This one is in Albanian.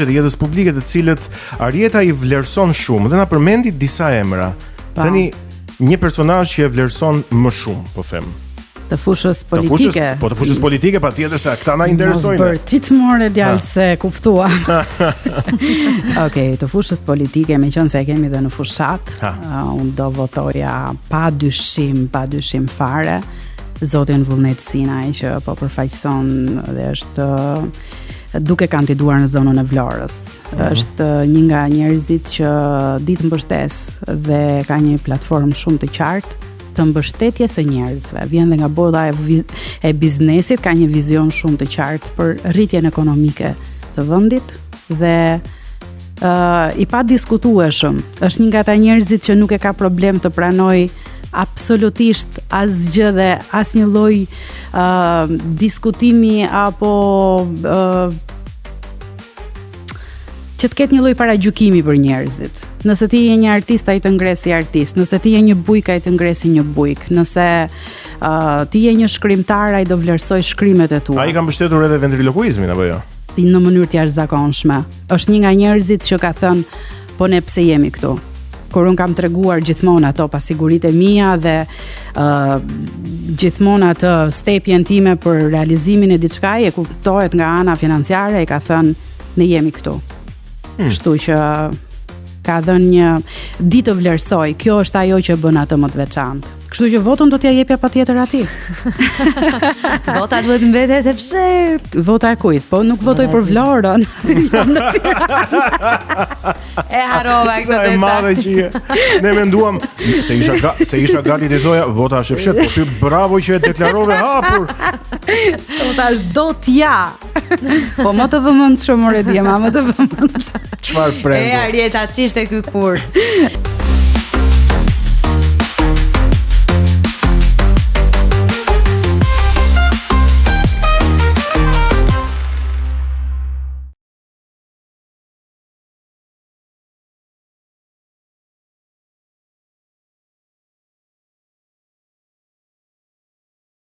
personazhe të jetës publike të cilët Arieta i vlerëson shumë. Dhe na përmendi disa emra. Tani një personazh që e vlerëson më shumë, po them. Të fushës politike. Të fushës politike, patjetër se këta na interesojnë. Mos bër ti të morë djalë se kuptua. Okej, të fushës politike, meqense e kemi dhe në fushat, unë do votoja pa dyshim fare zotin Vullnet Sinaj që po përfaqëson dhe është duke kandiduar në zonën e Vlorës. Është një nga njerëzit që ditë mbështes dhe ka një platformë shumë të qartë të mbështetjes së njerëzve. Vjen dhe nga bota e biznesit, ka një vizion shumë të qartë për rritjen ekonomike të vendit dhe i pa diskutueshëm. Është një nga ata njerëzit që nuk e ka problem të pranoj absolutisht asgjë dhe asnjë lloj diskutimi apo që të ketë një lloj paragjykimi për njerëzit. Nëse ti je një artist, ai të ngres si artist. Nëse ti je një bujk, ai të ngres si një bujk. Nëse ti je një shkrimtar, ai do vlerësoj shkrimet e tua. Ai ka mbështetur edhe ventrilokuizmin apo jo? Në mënyrë të jashtëzakonshme. Është një nga njerëzit që ka thënë, po ne pse jemi këtu? Kur unë kam treguar gjithmonë ato pasiguritë e mia dhe gjithmonë atë stepjen time për realizimin e diçkaje, kuptohet nga ana financiare, e ka thënë, ne jemi këtu. Kështu që ka dhënë një ditë të vlerësoj. Kjo është ajo që bën atë më të veçantë. Kështu që votën do t'ja jepja patjetër atij. Vota duhet mbetet e fshehtë. Vota e kujt? Po nuk votoj për Vlorën. E harrova këtë detaj. Sa e madhe që je. Ne menduam se isha gati të thoja vota është e fshehtë, po ty bravo që e deklarove hapur. Po tash do t'ja. Po më të vëmendshëm more dia, më të vëmendshëm. Çfarë prendo? Arieta, ç'ishte ky kurs?